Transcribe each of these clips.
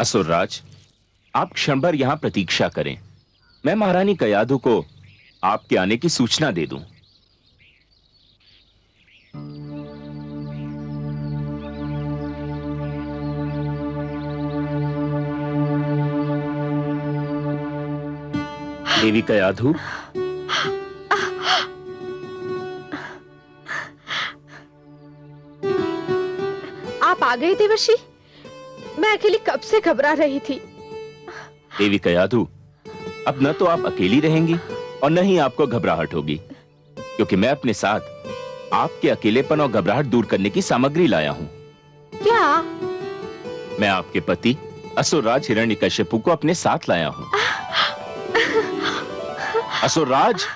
असुरराज, आप क्षण भर यहां प्रतीक्षा करें। मैं महारानी कयाधु को आपके आने की सूचना दे दूं। देवी कयाधु, आप आ गए देवर्षि। मैं अकेली कब से घबरा रही थी। देवी कयाधु, अब न तो आप अकेली रहेंगी और न ही आपको घबराहट होगी, क्योंकि मैं अपने साथ आपके अकेलेपन और घबराहट दूर करने की सामग्री लाया हूं। क्या? मैं आपके पति असुरराज हिरण्यकश्यपु को अपने साथ लाया हूं। असुरराज,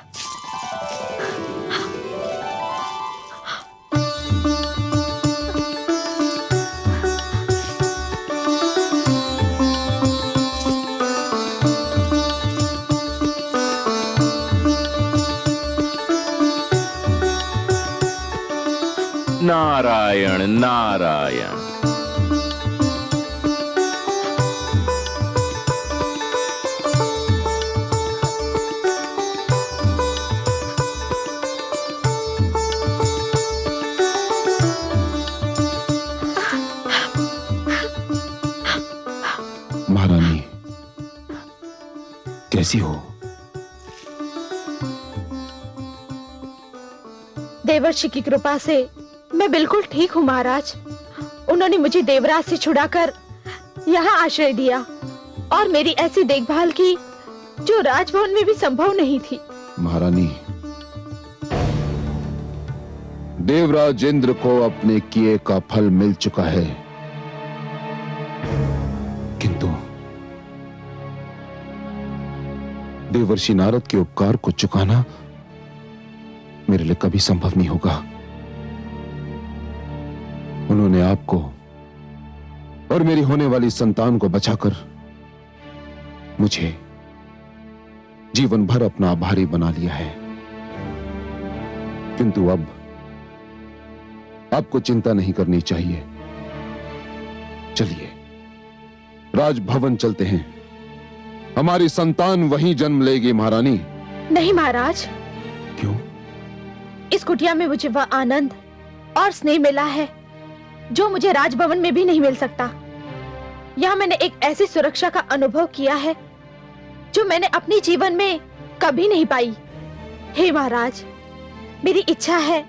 नारायण नारायण। महारानी, कैसी हो? देवर्षि की कृपा से मैं बिल्कुल ठीक हूँ महाराज। उन्होंने मुझे देवराज से छुड़ाकर यहाँ आश्रय दिया और मेरी ऐसी देखभाल की जो राजभवन में भी संभव नहीं थी। महारानी, देवराज इंद्र को अपने किए का फल मिल चुका है, किंतु देवर्षि नारद के उपकार को चुकाना मेरे लिए कभी संभव नहीं होगा। उन्होंने आपको और मेरी होने वाली संतान को बचाकर मुझे जीवन भर अपना आभारी बना लिया है, किंतु अब आपको चिंता नहीं करनी चाहिए। चलिए राजभवन चलते हैं, हमारी संतान वहीं जन्म लेगी। महारानी। नहीं महाराज। क्यों? इस कुटिया में मुझे वह आनंद और स्नेह मिला है जो मुझे राजभवन में भी नहीं मिल सकता। यहाँ मैंने एक ऐसी सुरक्षा का अनुभव किया है जो मैंने अपने जीवन में कभी नहीं पाई। हे महाराज, मेरी इच्छा है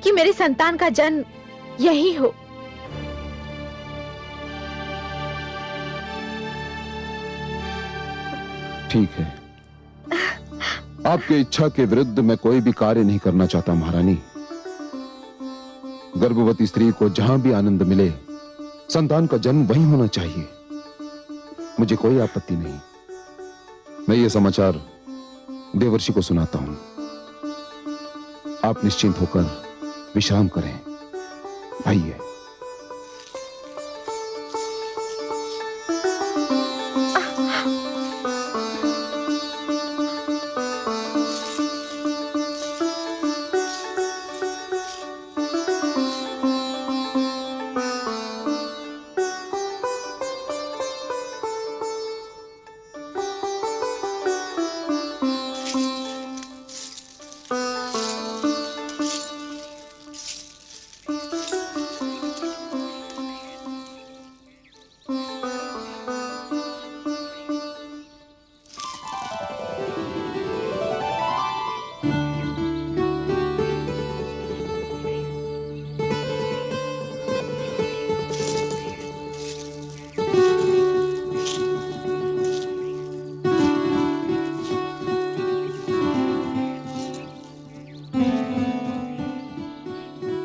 कि मेरी संतान का जन्म यही हो। ठीक है, आपकी इच्छा के विरुद्ध मैं कोई भी कार्य नहीं करना चाहता महारानी। गर्भवती स्त्री को जहां भी आनंद मिले, संतान का जन्म वहीं होना चाहिए। मुझे कोई आपत्ति नहीं। मैं ये समाचार देवर्षि को सुनाता हूं। आप निश्चिंत होकर विश्राम करें। आइए।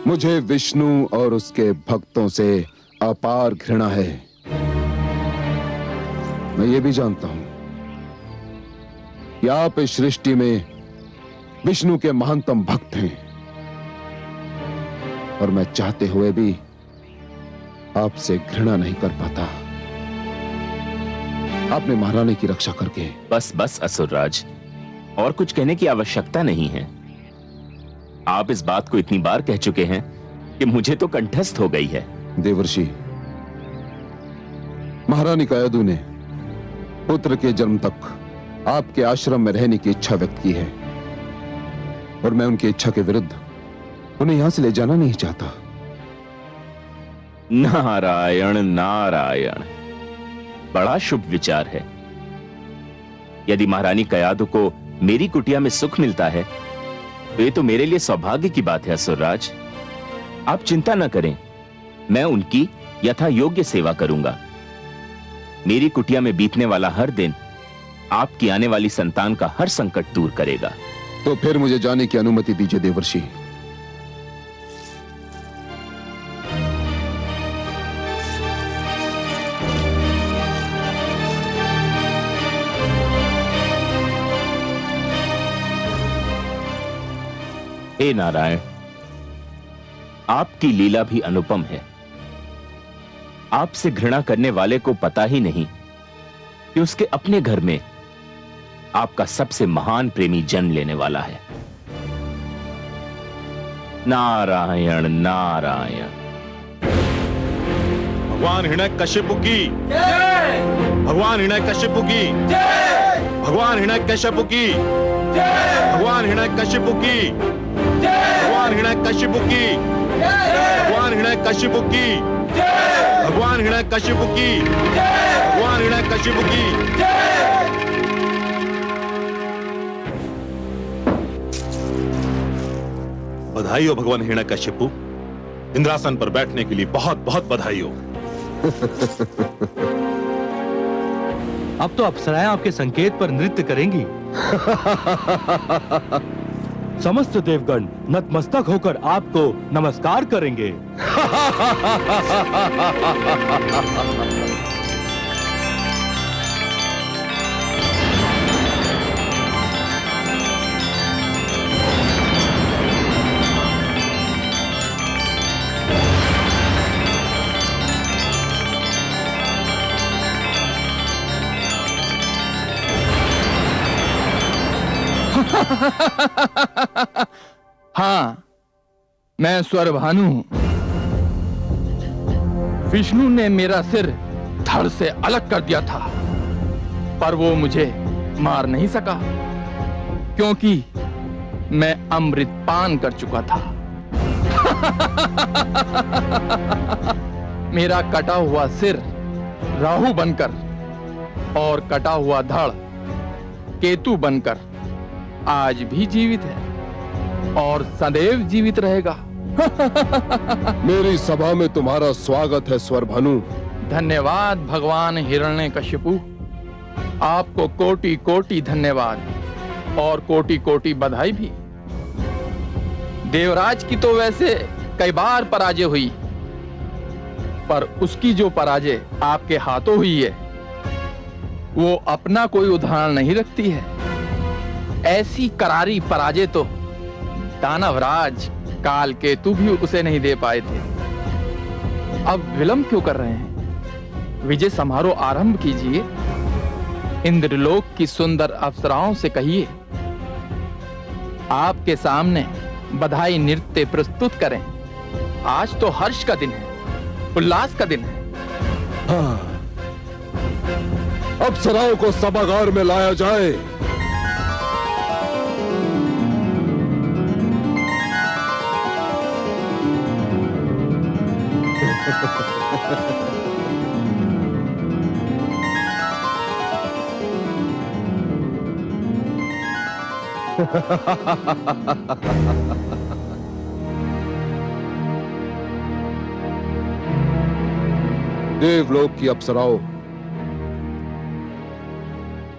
मुझे विष्णु और उसके भक्तों से अपार घृणा है। मैं ये भी जानता हूं कि आप इस सृष्टि में विष्णु के महानतम भक्त हैं, और मैं चाहते हुए भी आपसे घृणा नहीं कर पाता। आपने महारानी की रक्षा करके। बस बस असुरराज, और कुछ कहने की आवश्यकता नहीं है। आप इस बात को इतनी बार कह चुके हैं कि मुझे तो कंठस्थ हो गई है। देवर्षि, महारानी कयादू ने पुत्र के जन्म तक आपके आश्रम में रहने की इच्छा व्यक्त की है और मैं उनकी इच्छा के विरुद्ध उन्हें यहां से ले जाना नहीं चाहता। नारायण नारायण, बड़ा शुभ विचार है। यदि महारानी कयादू को मेरी कुटिया में सुख मिलता है तो ये तो मेरे लिए सौभाग्य की बात है असुरराज। आप चिंता न करें, मैं उनकी यथा योग्य सेवा करूंगा। मेरी कुटिया में बीतने वाला हर दिन आपकी आने वाली संतान का हर संकट दूर करेगा। तो फिर मुझे जाने की अनुमति दीजिए देवर्षि। हे नारायण, आपकी लीला भी अनुपम है। आपसे घृणा करने वाले को पता ही नहीं कि उसके अपने घर में आपका सबसे महान प्रेमी जन्म लेने वाला है। नारायण नारायण। भगवान हिरण्यकशिपु की जय। भगवान हिरण्यकशिपु की जय। भगवान हिरण्यकशिपु की जय। भगवान हिरण्यकशिपु की जय। भगवान हिरण्यकशिपु की जय। भगवान हिरण्यकशिपु की जय। भगवान हिरण्यकशिपु की जय। भगवान हिरण्यकशिपु की जय। बधाई हो भगवान हिरण्यकशिपु, इंद्रासन पर बैठने के लिए बहुत बहुत बधाई हो। अब तो अप्सराएं आपके संकेत पर नृत्य करेंगी। समस्त देवगण नतमस्तक होकर आपको नमस्कार करेंगे। हाँ, मैं स्वरभानु हूं। विष्णु ने मेरा सिर धड़ से अलग कर दिया था, पर वो मुझे मार नहीं सका क्योंकि मैं अमृत पान कर चुका था। मेरा कटा हुआ सिर राहु बनकर और कटा हुआ धड़ केतु बनकर आज भी जीवित है और सदैव जीवित रहेगा। मेरी सभा में तुम्हारा स्वागत है स्वरभानु। धन्यवाद भगवान हिरण्यकशिपु, आपको कोटि कोटि धन्यवाद और कोटि कोटि बधाई भी। देवराज की तो वैसे कई बार पराजय हुई, पर उसकी जो पराजय आपके हाथों हुई है वो अपना कोई उदाहरण नहीं रखती है। ऐसी करारी पराजय तो दानवराज काल केतु भी उसे नहीं दे पाए थे। अब विलंब क्यों कर रहे हैं? विजय समारोह आरंभ कीजिए। इंद्रलोक की सुंदर अप्सराओं से कहिए आपके सामने बधाई नृत्य प्रस्तुत करें। आज तो हर्ष का दिन है, उल्लास का दिन है। हाँ, अप्सराओं को सभागार में लाया जाए। देवलोक की अप्सराओं,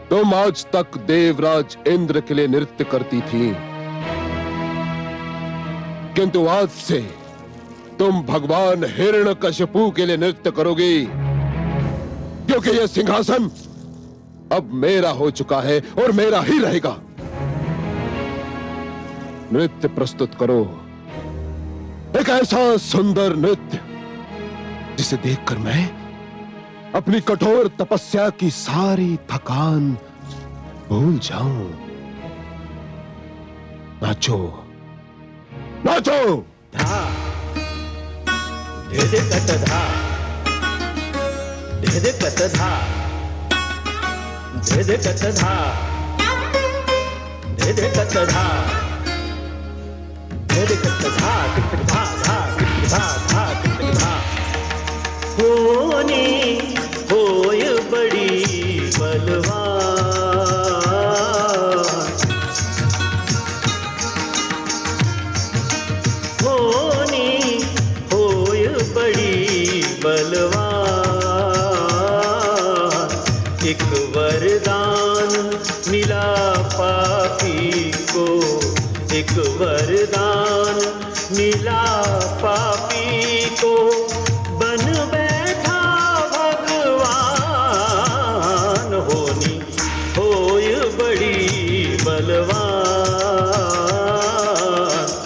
तुम आज तक देवराज इंद्र के लिए नृत्य करती थी, किंतु आज से तुम भगवान हिरण्यकशिपु के लिए नृत्य करोगी, क्योंकि यह सिंहासन अब मेरा हो चुका है और मेरा ही रहेगा। नृत्य प्रस्तुत करो, एक ऐसा सुंदर नृत्य जिसे देखकर मैं अपनी कठोर तपस्या की सारी थकान भूल जाऊं। नाचो नाचो। धा ढे ढे कट धा ढे धिदकत धा धिदकत धा धिदकत धा धिदकत धा धिदकत धा धा धिदकत धा धा धिदकत धा होनी होय बड़ी बलवान होनी होय बड़ी बलवान एक वरदान मिला पापी को एक वरदान मिला पापी को बन बैठा भगवान होनी होय बड़ी बलवान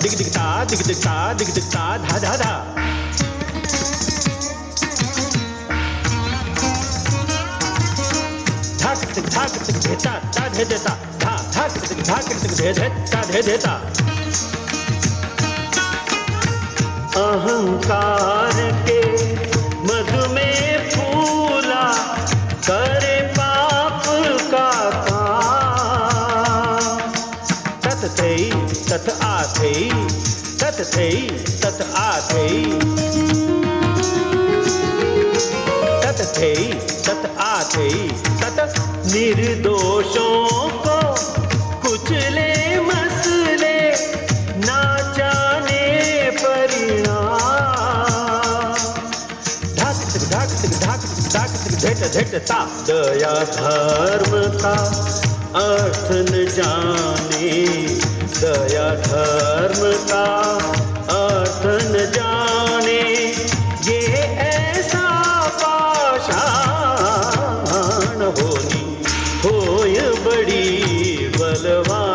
दिख दिखता दिख दिखता दिख दिखता धा धा धा धाक तिक धेता ता धे देता धा धाक तिक धे धेता धे देता अहंकार के मधु में फूला करे पाप का काम तत थई तत आथई तत थई तत आथई तत थई तत आथई तत निर्दोषों को कुचले मसले ना जाने परिणाम ढाक झट झटता दया धर्म का अर्थ न जाने दया धर्म का अर्थ न जाने ये ऐसा पाषाण होनी होय बड़ी बलवान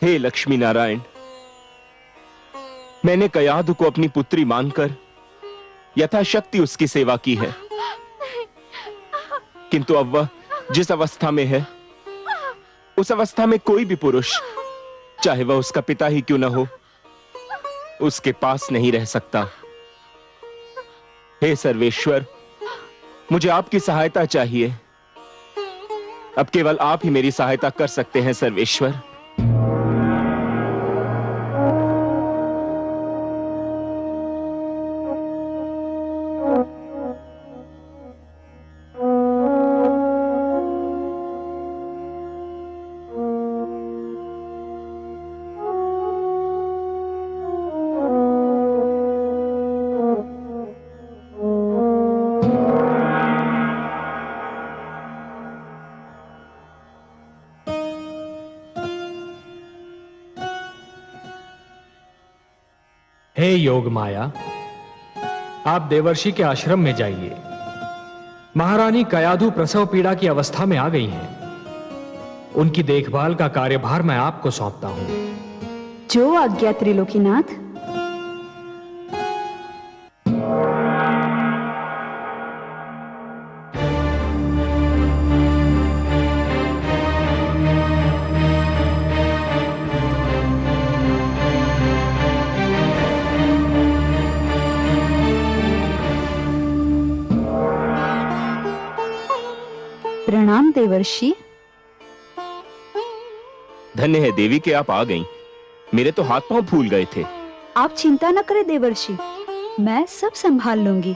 हे लक्ष्मी नारायण, मैंने कयाधु को अपनी पुत्री मानकर यथाशक्ति उसकी सेवा की है, किंतु अब वह जिस अवस्था में है उस अवस्था में कोई भी पुरुष, चाहे वह उसका पिता ही क्यों न हो, उसके पास नहीं रह सकता। हे सर्वेश्वर, मुझे आपकी सहायता चाहिए। अब केवल आप ही मेरी सहायता कर सकते हैं सर्वेश्वर। हे योग माया, आप देवर्षि के आश्रम में जाइए। महारानी कयाधु प्रसव पीड़ा की अवस्था में आ गई हैं। उनकी देखभाल का कार्यभार मैं आपको सौंपता हूं। जो आज्ञा त्रिलोकीनाथ। प्रणाम देवर्षि। धन्य है देवी कि आप आ गईं। मेरे तो हाथ पांव फूल गए थे। आप चिंता न करें देवर्षि, मैं सब संभाल लूंगी।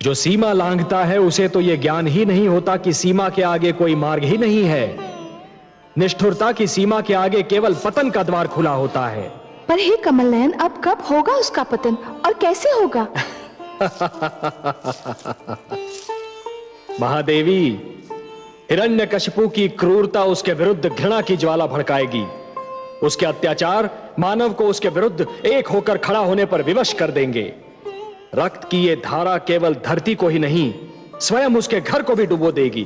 जो सीमा लांघता है उसे तो यह ज्ञान ही नहीं होता कि सीमा के आगे कोई मार्ग ही नहीं है। निष्ठुरता की सीमा के आगे केवल पतन का द्वार खुला होता है। पर हे कमल नयन, अब कब होगा उसका पतन और कैसे होगा? महादेवी, हिरण्यकशिपु की क्रूरता उसके विरुद्ध घृणा की ज्वाला भड़काएगी। उसके अत्याचार मानव को उसके विरुद्ध एक होकर खड़ा होने पर विवश कर देंगे। रक्त की ये धारा केवल धरती को ही नहीं, स्वयं उसके घर को भी डुबो देगी।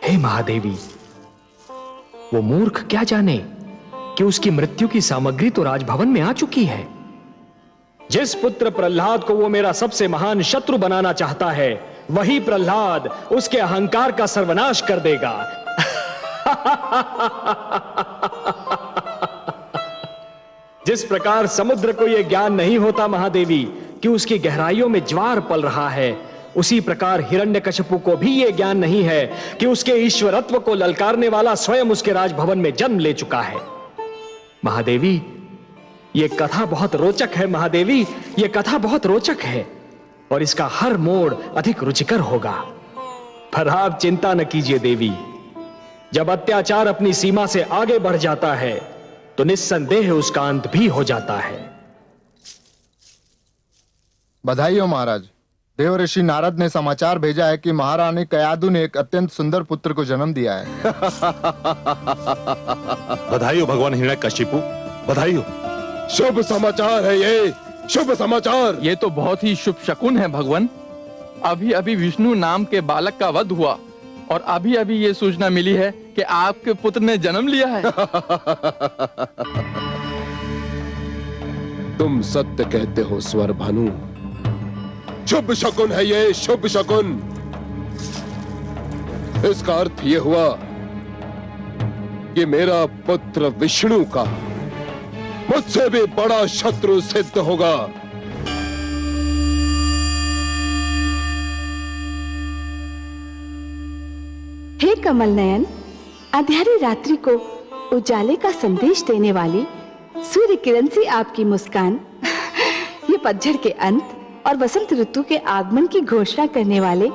हे महादेवी, वो मूर्ख क्या जाने कि उसकी मृत्यु की सामग्री तो राजभवन में आ चुकी है। जिस पुत्र प्रहलाद को वो मेरा सबसे महान शत्रु बनाना चाहता है, वही प्रहलाद उसके अहंकार का सर्वनाश कर देगा। जिस प्रकार समुद्र को यह ज्ञान नहीं होता महादेवी कि उसकी गहराइयों में ज्वार पल रहा है, उसी प्रकार हिरण्यकशिपु को भी यह ज्ञान नहीं है कि उसके ईश्वरत्व को ललकारने वाला स्वयं उसके राजभवन में जन्म ले चुका है। महादेवी, यह कथा बहुत रोचक है। महादेवी, यह कथा बहुत रोचक है और इसका हर मोड़ अधिक रुचिकर होगा। पर आप चिंता न कीजिए देवी, जब अत्याचार अपनी सीमा से आगे बढ़ जाता है तो निस्संदेह उसका अंत भी हो जाता है। बधाई हो महाराज। देव ऋषि नारद ने समाचार भेजा है कि महारानी कयादु ने एक अत्यंत सुंदर पुत्र को जन्म दिया है। बधाई हो भगवान हिरण्यकशिपु, बधाई हो। शुभ समाचार है ये, शुभ समाचार। ये तो बहुत ही शुभ शकुन है भगवान। अभी अभी विष्णु नाम के बालक का वध हुआ और अभी अभी ये सूचना मिली है कि आपके पुत्र ने जन्म लिया है। तुम सत्य कहते हो स्वर भानु। शुभ शकुन है ये, शुभ शकुन। इसका अर्थ ये हुआ कि मेरा पुत्र विष्णु का मुझसे भी बड़ा शत्रु सिद्ध होगा। हे कमल नयन, अंधेरी रात्रि को उजाले का संदेश देने वाली सूर्य किरण सी आपकी मुस्कान, ये पतझड़ के अंत और वसंत ऋतु के आगमन की घोषणा करने वाले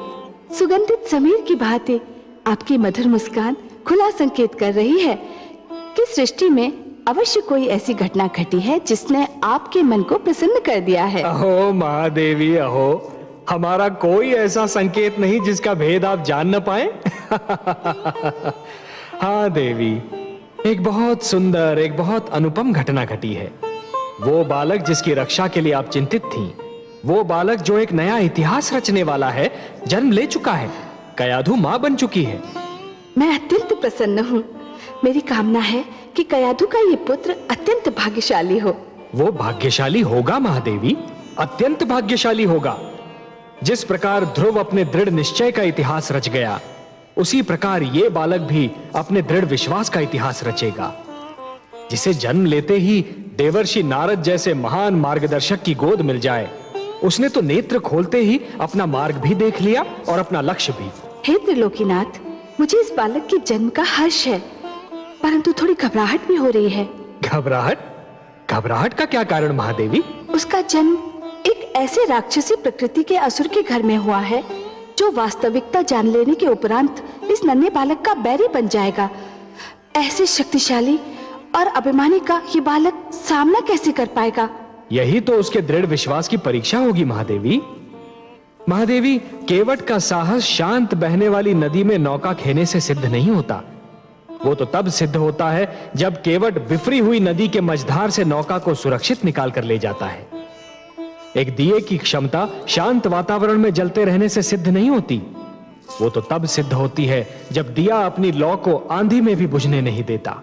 सुगंधित समीर की भांति आपकी मधुर मुस्कान खुला संकेत कर रही है कि सृष्टि में अवश्य कोई ऐसी घटना घटी है जिसने आपके मन को प्रसन्न कर दिया है। अहो महादेवी, अहो, हमारा कोई ऐसा संकेत नहीं जिसका भेद आप जान न पाए। हाँ देवी, एक बहुत सुंदर, एक बहुत अनुपम घटना घटी है। वो बालक जिसकी रक्षा के लिए आप चिंतित थीं, वो बालक जो एक नया इतिहास रचने वाला है, जन्म ले चुका है। कयाधु मां बन चुकी है। मैं अत्यंत प्रसन्न हूँ। मेरी कामना है कि कयाधु का ये पुत्र अत्यंत भाग्यशाली हो। वो भाग्यशाली होगा महादेवी, अत्यंत भाग्यशाली होगा। जिस प्रकार ध्रुव अपने दृढ़ निश्चय का इतिहास रच गया, उसी प्रकार ये बालक भी अपने दृढ़ विश्वास का इतिहास रचेगा। जिसे जन्म लेते ही देवर्षि नारद जैसे महान मार्गदर्शक की गोद मिल जाए, उसने तो नेत्र खोलते ही अपना मार्ग भी देख लिया और अपना लक्ष्य भी। हे त्रिलोकीनाथ, मुझे इस बालक के जन्म का हर्ष है, परंतु थोड़ी घबराहट भी हो रही है। घबराहट? घबराहट का क्या कारण महादेवी? उसका जन्म एक ऐसे राक्षसी प्रकृति के असुर के घर में हुआ है जो वास्तविकता जान लेने के उपरांत इस नन्हे बालक का बैरी बन जाएगा। ऐसे शक्तिशाली और अभिमानी का ये बालक सामना कैसे कर पाएगा? यही तो उसके दृढ़ विश्वास की परीक्षा होगी महादेवी। महादेवी, केवट का साहस शांत बहने वाली नदी में नौका खेने से सिद्ध नहीं होता। वो तो तब सिद्ध होता है जब केवट बिफरी हुई नदी के मझधार से नौका को सुरक्षित निकाल कर ले जाता है। एक दिए की क्षमता शांत वातावरण में जलते रहने से सिद्ध नहीं होती। वो तो तब सिद्ध होती है जब दिया अपनी लौ को आंधी में भी बुझने नहीं देता।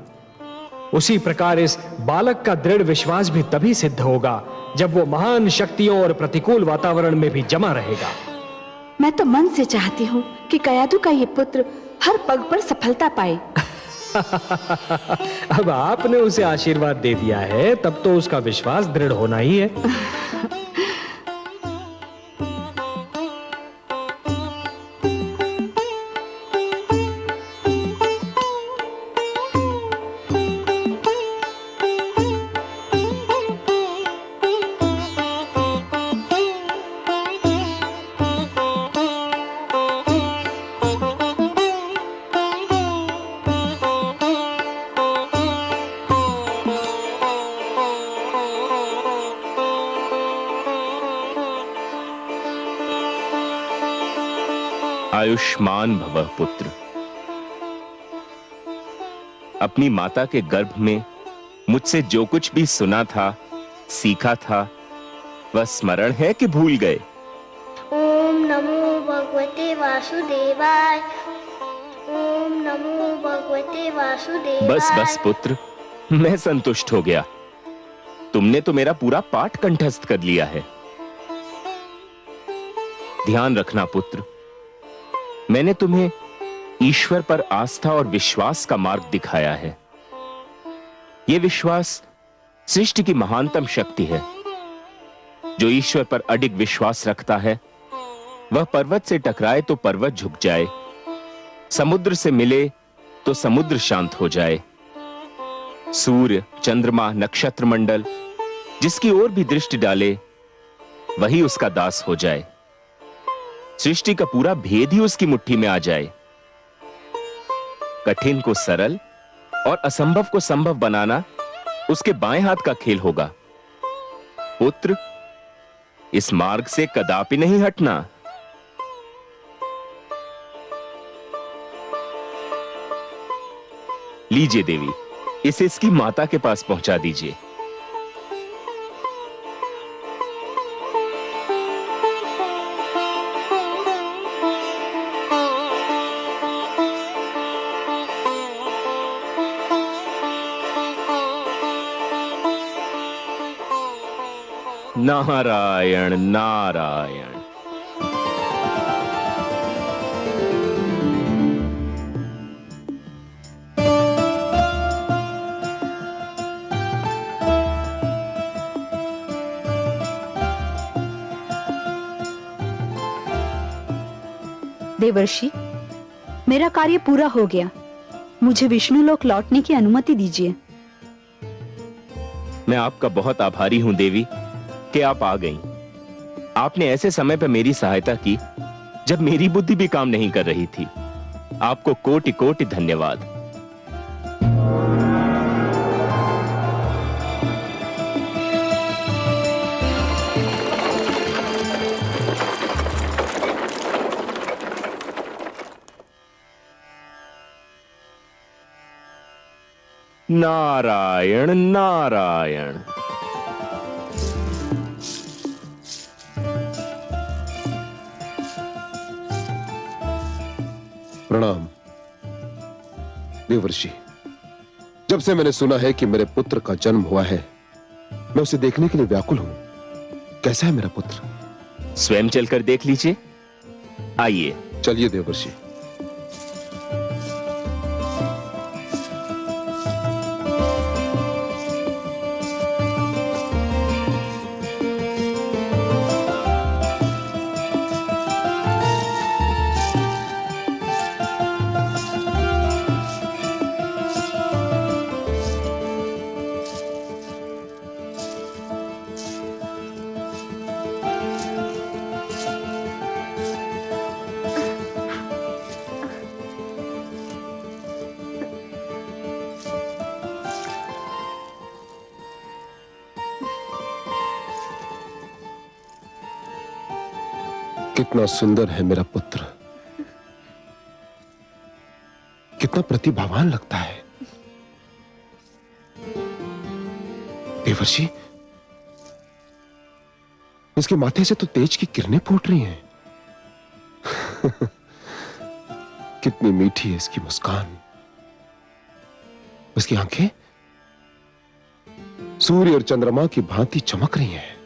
उसी प्रकार इस बालक का दृढ़ विश्वास भी तभी सिद्ध होगा जब वो महान शक्तियों और प्रतिकूल वातावरण में भी जमा रहेगा। मैं तो मन से चाहती हूँ कि कयाधु का ये पुत्र हर पग पर सफलता पाए। अब आपने उसे आशीर्वाद दे दिया है, तब तो उसका विश्वास दृढ़ होना ही है। आयुष्मान भवः पुत्र। अपनी माता के गर्भ में मुझसे जो कुछ भी सुना था, सीखा था, वह स्मरण है कि भूल गए? ओम नमो भगवते वासुदेवाय। ओम नमो भगवते वासुदेवाय। बस बस पुत्र, मैं संतुष्ट हो गया। तुमने तो मेरा पूरा पाठ कंठस्थ कर लिया है। ध्यान रखना पुत्र, मैंने तुम्हें ईश्वर पर आस्था और विश्वास का मार्ग दिखाया है। यह विश्वास सृष्टि की महानतम शक्ति है। जो ईश्वर पर अडिग विश्वास रखता है, वह पर्वत से टकराए तो पर्वत झुक जाए, समुद्र से मिले तो समुद्र शांत हो जाए। सूर्य, चंद्रमा, नक्षत्र मंडल जिसकी ओर भी दृष्टि डाले, वही उसका दास हो जाए। सृष्टि का पूरा भेद ही उसकी मुट्ठी में आ जाए। कठिन को सरल और असंभव को संभव बनाना उसके बाएं हाथ का खेल होगा। पुत्र, इस मार्ग से कदापि नहीं हटना। लीजिए देवी, इसे इसकी माता के पास पहुंचा दीजिए। नारायण नारायण। देवर्षि, मेरा कार्य पूरा हो गया। मुझे विष्णु लोक लौटने की अनुमति दीजिए। मैं आपका बहुत आभारी हूं देवी कि आप आ गईं। आपने ऐसे समय पर मेरी सहायता की जब मेरी बुद्धि भी काम नहीं कर रही थी। आपको कोटि कोटि धन्यवाद। नारायण नारायण। प्रणाम देवर्षि। जब से मैंने सुना है कि मेरे पुत्र का जन्म हुआ है, मैं उसे देखने के लिए व्याकुल हूं। कैसा है मेरा पुत्र? स्वयं चलकर देख लीजिए। आइए। चलिए देवर्षि। कितना सुंदर है मेरा पुत्र, कितना प्रतिभावान लगता है। देवर्षि, इसके माथे से तो तेज की किरणें फूट रही हैं। कितनी मीठी है इसकी मुस्कान। उसकी आंखें सूर्य और चंद्रमा की भांति चमक रही हैं।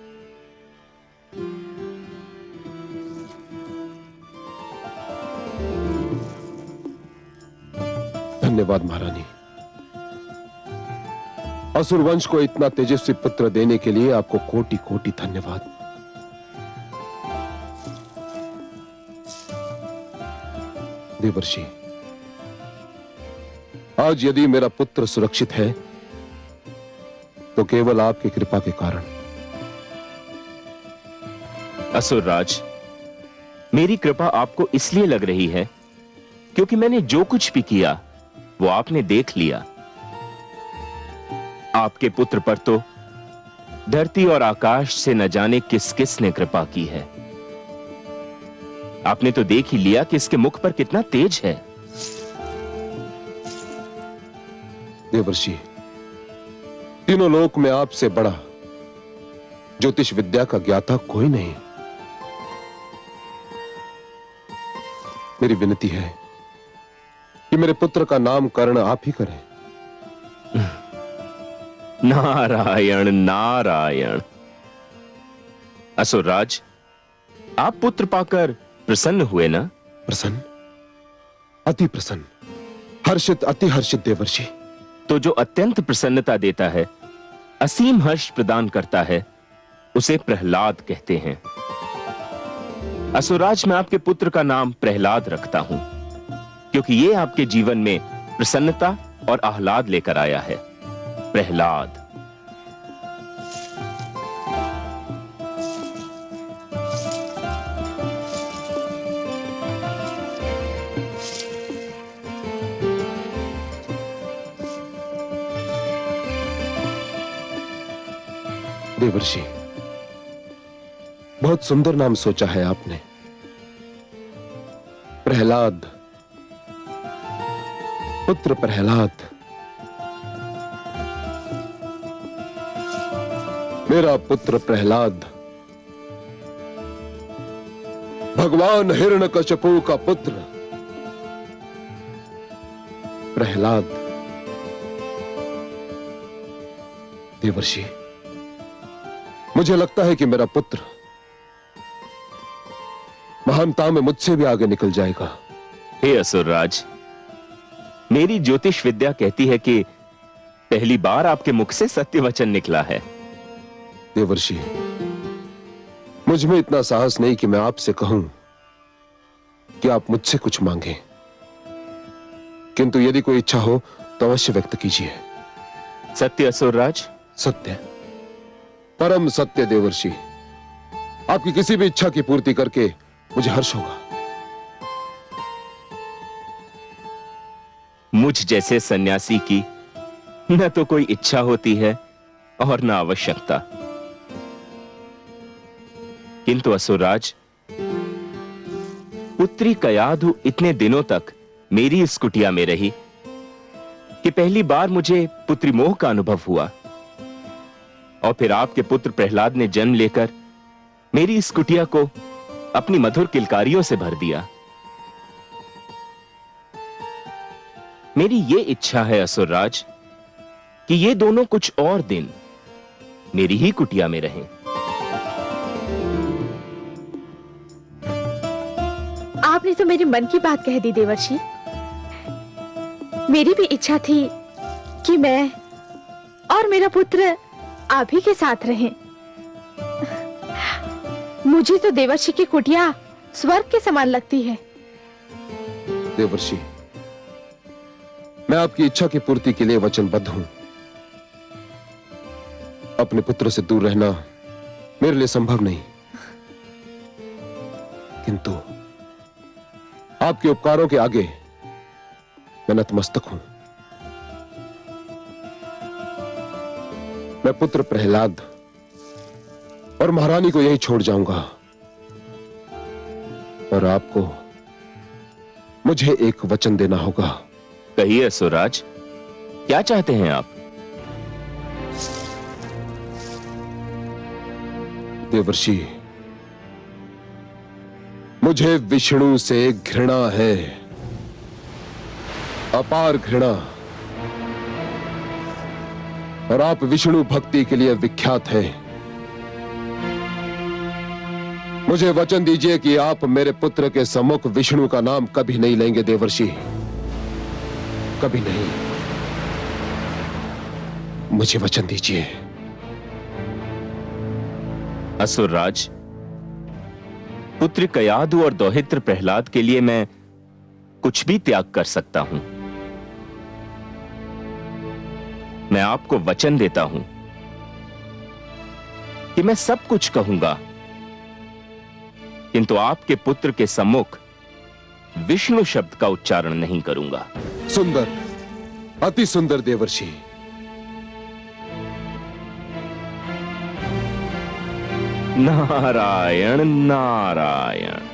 धन्यवाद महारानी। असुर वंश को इतना तेजस्वी पुत्र देने के लिए आपको कोटि कोटि धन्यवाद। देवर्षि, आज यदि मेरा पुत्र सुरक्षित है तो केवल आपकी कृपा के कारण। असुरराज, मेरी कृपा आपको इसलिए लग रही है क्योंकि मैंने जो कुछ भी किया वो आपने देख लिया। आपके पुत्र पर तो धरती और आकाश से न जाने किस किस ने कृपा की है। आपने तो देख ही लिया कि इसके मुख पर कितना तेज है। देवर्षि, तीनों लोक में आपसे बड़ा ज्योतिष विद्या का ज्ञाता कोई नहीं। मेरी विनती है कि मेरे पुत्र का नामकरण आप ही करें। नारायण नारायण। असुरराज, आप पुत्र पाकर प्रसन्न हुए ना? प्रसन्न, अति प्रसन्न, हर्षित, अति हर्षित देवर्षि। तो जो अत्यंत प्रसन्नता देता है, असीम हर्ष प्रदान करता है, उसे प्रहलाद कहते हैं। असुरराज, मैं आपके पुत्र का नाम प्रहलाद रखता हूं, क्योंकि ये आपके जीवन में प्रसन्नता और आह्लाद लेकर आया है। प्रहलाद। देवर्षि, बहुत सुंदर नाम सोचा है आपने, प्रहलाद, पुत्र प्रहलाद। मेरा पुत्र प्रहलाद भगवान हिरण्यकशिपु का पुत्र प्रहलाद। देवर्षि, मुझे लगता है कि मेरा पुत्र महानता में मुझसे भी आगे निकल जाएगा। हे असुरराज, मेरी ज्योतिष विद्या कहती है कि पहली बार आपके मुख से सत्य वचन निकला है। देवर्षि, मुझ में इतना साहस नहीं कि मैं आपसे कहूं कि आप मुझसे कुछ मांगें, किंतु यदि कोई इच्छा हो तो अवश्य व्यक्त कीजिए। सत्य असुरराज? सत्य, परम सत्य देवर्षि। आपकी किसी भी इच्छा की पूर्ति करके मुझे हर्ष होगा। मुझ जैसे सन्यासी की न तो कोई इच्छा होती है और न आवश्यकता, किंतु असुरराज, पुत्री कयाधु इतने दिनों तक मेरी इस कुटिया में रही कि पहली बार मुझे पुत्री मोह का अनुभव हुआ, और फिर आपके पुत्र प्रहलाद ने जन्म लेकर मेरी इस कुटिया को अपनी मधुर किलकारियों से भर दिया। मेरी ये इच्छा है असुरराज कि ये दोनों कुछ और दिन मेरी ही कुटिया में रहें। आपने तो मेरे मन की बात कह दी देवर्षि। मेरी भी इच्छा थी कि मैं और मेरा पुत्र आप ही के साथ रहें। मुझे तो देवर्षि की कुटिया स्वर्ग के समान लगती है। देवर्षि, मैं आपकी इच्छा की पूर्ति के लिए वचनबद्ध हूं। अपने पुत्र से दूर रहना मेरे लिए संभव नहीं, किंतु आपके उपकारों के आगे मैं नतमस्तक हूं। मैं पुत्र प्रहलाद और महारानी को यही छोड़ जाऊंगा, और आपको मुझे एक वचन देना होगा। कहिए असुरराज, क्या चाहते हैं आप? देवर्षि, मुझे विष्णु से घृणा है, अपार घृणा, और आप विष्णु भक्ति के लिए विख्यात हैं। मुझे वचन दीजिए कि आप मेरे पुत्र के सम्मुख विष्णु का नाम कभी नहीं लेंगे देवर्षि, कभी नहीं। मुझे वचन दीजिए। असुरराज, पुत्र कयाधु और दौहित्र प्रहलाद के लिए मैं कुछ भी त्याग कर सकता हूं। मैं आपको वचन देता हूं कि मैं सब कुछ कहूंगा, किंतु आपके पुत्र के सम्मुख विष्णु शब्द का उच्चारण नहीं करूंगा। सुंदर, अति सुंदर देवर्षि। नारायण नारायण।